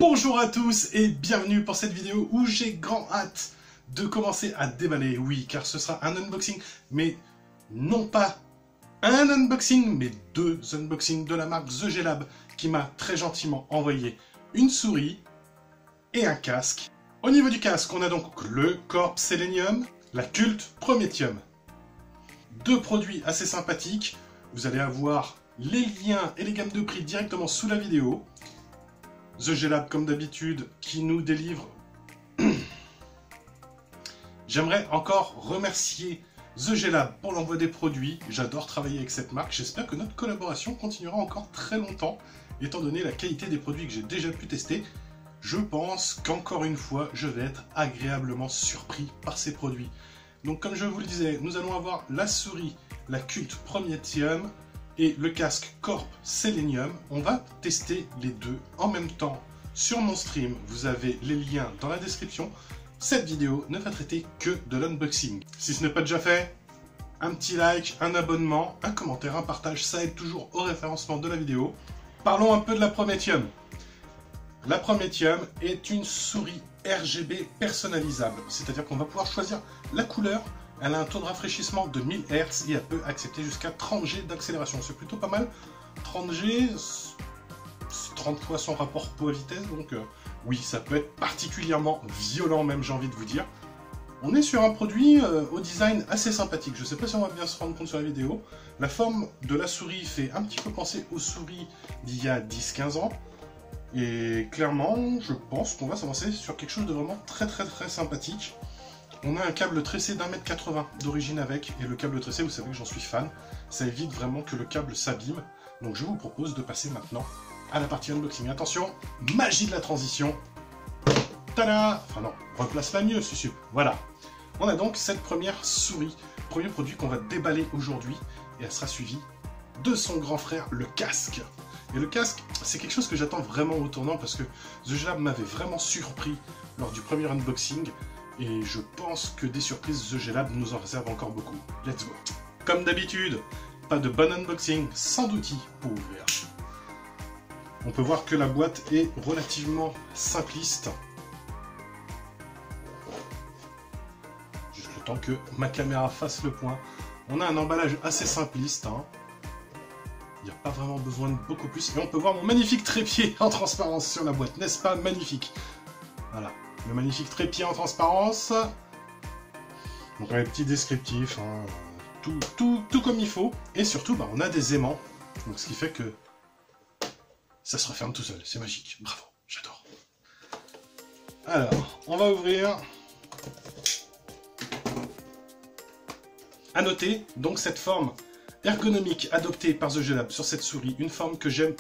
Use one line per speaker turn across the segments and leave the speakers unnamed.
Bonjour à tous et bienvenue pour cette vidéo où j'ai grand hâte de commencer à déballer. Oui, car ce sera un unboxing, mais non pas un unboxing, mais deux unboxings de la marque The G Lab qui m'a très gentiment envoyé une souris et un casque. Au niveau du casque, on a donc le Corp Selenium, la Cult Prométhium. Deux produits assez sympathiques. Vous allez avoir les liens et les gammes de prix directement sous la vidéo. The G Lab, comme d'habitude, qui nous délivre. J'aimerais encore remercier The G Lab pour l'envoi des produits. J'adore travailler avec cette marque. J'espère que notre collaboration continuera encore très longtemps, étant donné la qualité des produits que j'ai déjà pu tester. Je pense qu'encore une fois, je vais être agréablement surpris par ces produits. Donc, comme je vous le disais, nous allons avoir la souris, la Cult Prométhium, et le casque Corp Selenium. On va tester les deux en même temps sur mon stream. Vous avez les liens dans la description. Cette vidéo ne va traiter que de l'unboxing. Si ce n'est pas déjà fait, un petit like, un abonnement, un commentaire, un partage, ça aide toujours au référencement de la vidéo. Parlons un peu de la Prométhium. La Prométhium est une souris RGB personnalisable, c'est-à-dire qu'on va pouvoir choisir la couleur. Elle a un taux de rafraîchissement de 1000 Hz et elle peut accepter jusqu'à 30 G d'accélération. C'est plutôt pas mal. 30 G, c'est 30 fois son rapport poids-vitesse, donc oui, ça peut être particulièrement violent même, j'ai envie de vous dire. On est sur un produit au design assez sympathique. Je ne sais pas si on va bien se rendre compte sur la vidéo. La forme de la souris fait un petit peu penser aux souris d'il y a 10-15 ans. Et clairement, je pense qu'on va s'avancer sur quelque chose de vraiment très sympathique. On a un câble tressé d'1,80 m d'origine avec, et le câble tressé, vous savez que j'en suis fan, ça évite vraiment que le câble s'abîme. Donc je vous propose de passer maintenant à la partie unboxing. Attention, magie de la transition. Tada! Enfin non, replace-la mieux, Susu. Voilà. On a donc cette première souris, premier produit qu'on va déballer aujourd'hui, et elle sera suivie de son grand frère, le casque. Et le casque, c'est quelque chose que j'attends vraiment au tournant, parce que The G Lab m'avait vraiment surpris lors du premier unboxing. Et je pense que des surprises The G Lab nous en réserve encore beaucoup. Let's go. Comme d'habitude, pas de bon unboxing sans d'outils pour ouvrir. On peut voir que la boîte est relativement simpliste. Juste le temps que ma caméra fasse le point. On a un emballage assez simpliste. Il n'y a pas vraiment besoin de beaucoup plus. Et on peut voir mon magnifique trépied en transparence sur la boîte. N'est-ce pas magnifique? Voilà. Le magnifique trépied en transparence. Donc un petit descriptif, tout comme il faut. Et surtout, on a des aimants. Donc ce qui fait que ça se referme tout seul. C'est magique. Bravo, j'adore. Alors, on va ouvrir. À noter, donc cette forme ergonomique adoptée par The G Lab sur cette souris. Une forme que j'aime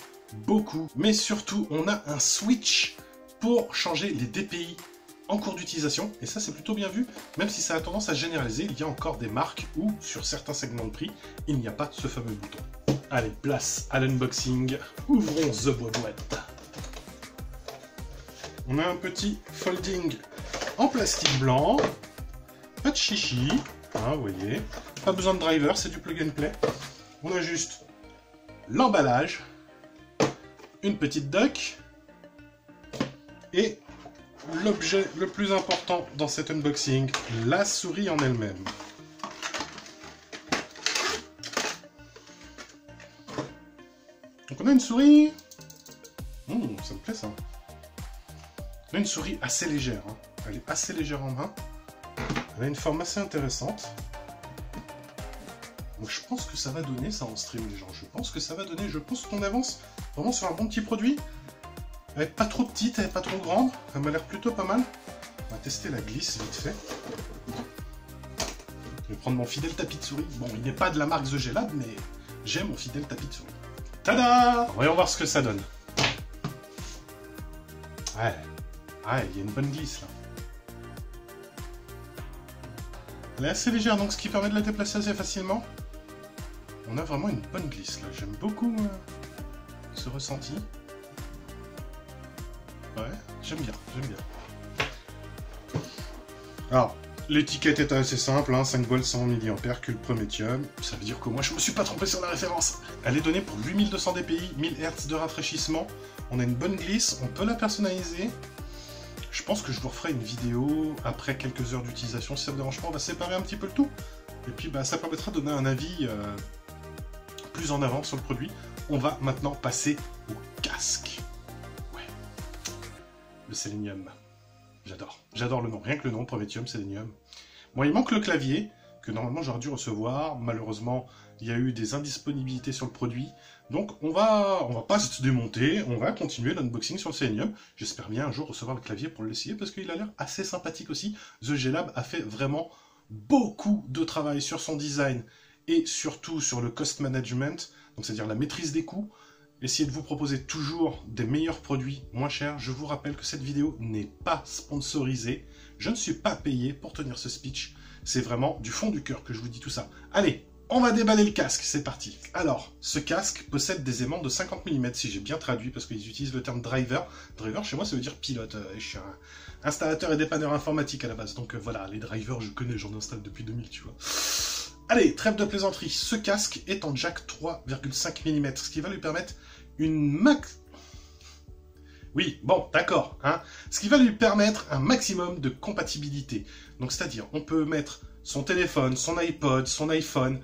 beaucoup. Mais surtout, on a un switch pour changer les DPI en cours d'utilisation, et ça c'est plutôt bien vu, même si ça a tendance à généraliser. Il y a encore des marques où, sur certains segments de prix, il n'y a pas ce fameux bouton. Allez, place à l'unboxing, ouvrons the boîte. On a un petit folding en plastique blanc, pas de chichi, vous voyez, pas besoin de driver, c'est du plug and play. On a juste l'emballage, une petite dock, et l'objet le plus important dans cet unboxing, la souris en elle-même. Donc on a une souris... ça me plaît ça. On a une souris assez légère. Elle est assez légère en main. Elle a une forme assez intéressante. Donc je pense que ça va donner ça en stream, les gens. Je pense que ça va donner. Je pense qu'on avance vraiment sur un bon petit produit. Elle n'est pas trop petite, elle n'est pas trop grande, elle m'a l'air plutôt pas mal. On va tester la glisse vite fait. Je vais prendre mon fidèle tapis de souris. Bon, il n'est pas de la marque The G Lab, mais j'aime mon fidèle tapis de souris. Tada! Voyons voir ce que ça donne. Ouais, il y a une bonne glisse là. Elle est assez légère, donc ce qui permet de la déplacer assez facilement. On a vraiment une bonne glisse là. J'aime beaucoup ce ressenti. Ouais, j'aime bien. Alors, l'étiquette est assez simple, hein, 5 volts 100 mAh, que le Prométhium. Ça veut dire que moi je me suis pas trompé sur la référence. Elle est donnée pour 8200 dpi, 1000 Hz de rafraîchissement. On a une bonne glisse, on peut la personnaliser. Je pense que je vous referai une vidéo après quelques heures d'utilisation. Si ça ne me dérange pas, on va séparer un petit peu le tout. Et puis bah, ça permettra de donner un avis plus en avant sur le produit. On va maintenant passer au casque. Ouais. Le sélénium. J'adore. J'adore le nom. Rien que le nom, Prométhium, sélénium. Bon, il manque le clavier, que normalement j'aurais dû recevoir. Malheureusement, il y a eu des indisponibilités sur le produit. Donc on va pas se démonter, on va continuer l'unboxing sur le sélénium. J'espère bien un jour recevoir le clavier pour l'essayer, parce qu'il a l'air assez sympathique aussi. The G-Lab a fait vraiment beaucoup de travail sur son design, et surtout sur le cost management, donc c'est-à-dire la maîtrise des coûts. Essayez de vous proposer toujours des meilleurs produits moins chers. Je vous rappelle que cette vidéo n'est pas sponsorisée. Je ne suis pas payé pour tenir ce speech. C'est vraiment du fond du cœur que je vous dis tout ça. Allez, on va déballer le casque, c'est parti. Alors, ce casque possède des aimants de 50 mm, si j'ai bien traduit, parce qu'ils utilisent le terme driver. Driver, chez moi, ça veut dire pilote. Je suis un installateur et dépanneur informatique à la base. Donc voilà, les drivers, je connais, j'en installe depuis 2000, tu vois. Allez, trêve de plaisanterie. Ce casque est en jack 3,5 mm, ce qui va lui permettre Oui, bon, d'accord, hein. Ce qui va lui permettre un maximum de compatibilité. Donc, c'est-à-dire, on peut mettre son téléphone, son iPod, son iPhone,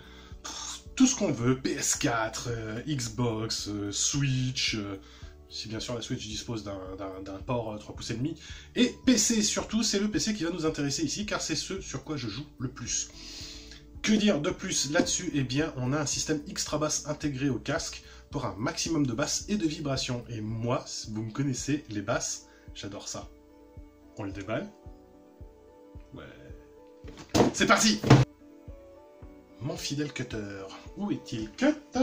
tout ce qu'on veut, PS4, Xbox, Switch, si bien sûr la Switch dispose d'un port 3,5 pouces, et PC surtout, c'est le PC qui va nous intéresser ici, car c'est ce sur quoi je joue le plus. Que dire de plus là-dessus? Eh bien, on a un système extra basse intégré au casque pour un maximum de basses et de vibrations. Et moi, vous me connaissez, les basses, j'adore ça. On le déballe. Ouais. C'est parti! Mon fidèle cutter. Où est-il, cutter?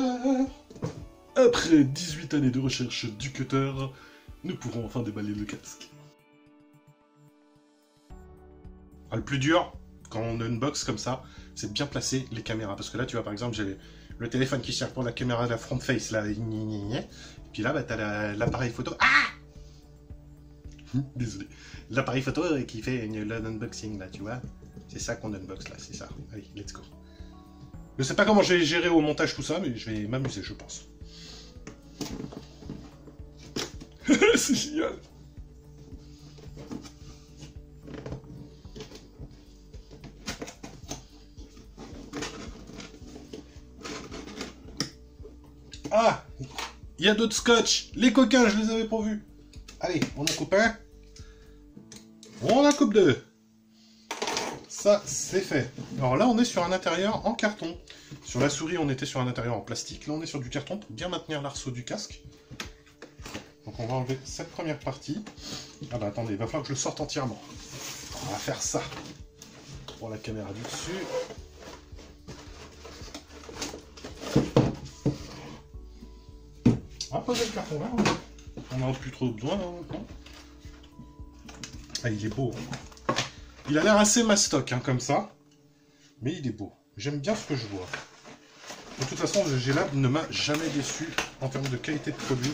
Après 18 années de recherche du cutter, nous pourrons enfin déballer le casque. Ah, le plus dur, quand on unbox comme ça, c'est de bien placer les caméras. Parce que là, tu vois, par exemple, j'ai le téléphone qui sert pour la caméra de la front face, là. Et puis là, bah, t'as l'appareil photo. Ah! Désolé. L'appareil photo qui fait l'unboxing, là, tu vois. C'est ça qu'on unbox, là, c'est ça. Allez, let's go. Je sais pas comment je vais gérer au montage tout ça, mais je vais m'amuser, je pense. C'est génial! Ah! Il y a d'autres scotch! Les coquins, je les avais pas vus! Allez, on en coupe un. On en coupe deux. Ça, c'est fait. Alors là, on est sur un intérieur en carton. Sur la souris, on était sur un intérieur en plastique. Là, on est sur du carton pour bien maintenir l'arceau du casque. Donc on va enlever cette première partie. Ah bah attendez, il va falloir que je le sorte entièrement. On va faire ça. Pour la caméra du dessus. On va poser le carton là. On n'en a plus trop besoin là maintenant. Ah, il est beau. Il a l'air assez mastoc, hein, comme ça. Mais il est beau. J'aime bien ce que je vois. De toute façon, le G-Lab ne m'a jamais déçu en termes de qualité de produit.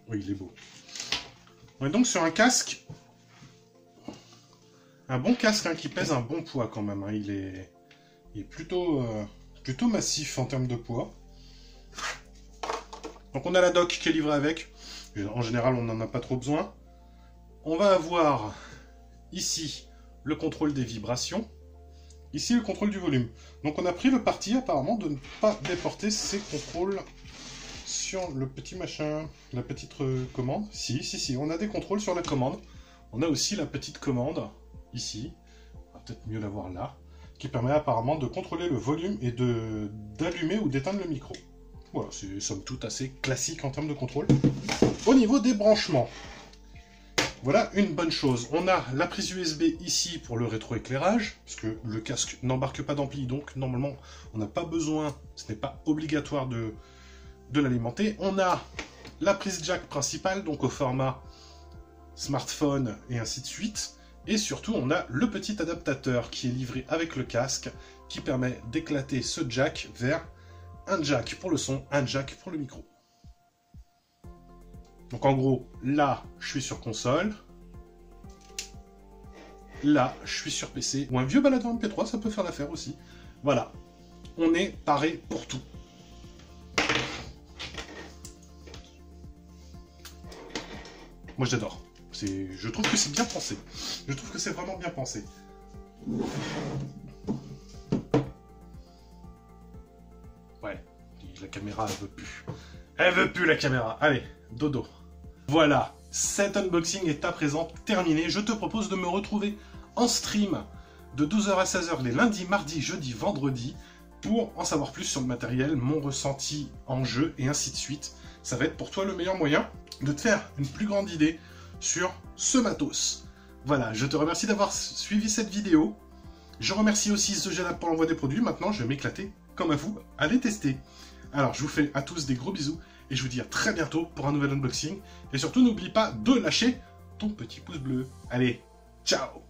Oui, il est beau. On est donc sur un casque. Un bon casque, hein, qui pèse un bon poids quand même. Hein. Il est plutôt massif en termes de poids. Donc on a la dock qui est livrée avec. En général, on n'en a pas trop besoin. On va avoir ici le contrôle des vibrations. Ici, le contrôle du volume. Donc on a pris le parti apparemment de ne pas déporter ces contrôles sur le petit machin, la petite commande. Si, on a des contrôles sur la commande. On a aussi la petite commande, ici. On va peut-être mieux la voir là. Qui permet apparemment de contrôler le volume et d'allumer ou d'éteindre le micro. Voilà, c'est somme toute assez classique en termes de contrôle. Au niveau des branchements, voilà une bonne chose. On a la prise USB ici pour le rétroéclairage, parce que le casque n'embarque pas d'ampli, donc normalement on n'a pas besoin, ce n'est pas obligatoire de l'alimenter. On a la prise jack principale, donc au format smartphone et ainsi de suite. Et surtout, on a le petit adaptateur qui est livré avec le casque, qui permet d'éclater ce jack vers un jack pour le son, un jack pour le micro. Donc en gros, là, je suis sur console. Là, je suis sur PC. Ou un vieux baladeur MP3, ça peut faire l'affaire aussi. Voilà. On est paré pour tout. Moi, j'adore. Je trouve que c'est bien pensé. Je trouve que c'est vraiment bien pensé. Ouais, la caméra, elle veut plus. Elle veut plus, la caméra. Allez, dodo. Voilà, cet unboxing est à présent terminé. Je te propose de me retrouver en stream de 12h à 16h les lundis, mardis, jeudis, vendredis pour en savoir plus sur le matériel, mon ressenti en jeu et ainsi de suite. Ça va être pour toi le meilleur moyen de te faire une plus grande idée sur ce matos. Voilà, je te remercie d'avoir suivi cette vidéo. Je remercie aussi The Gelab pour l'envoi des produits. Maintenant, je vais m'éclater comme à vous à les tester. Alors, je vous fais à tous des gros bisous et je vous dis à très bientôt pour un nouvel unboxing. Et surtout, n'oublie pas de lâcher ton petit pouce bleu. Allez, ciao!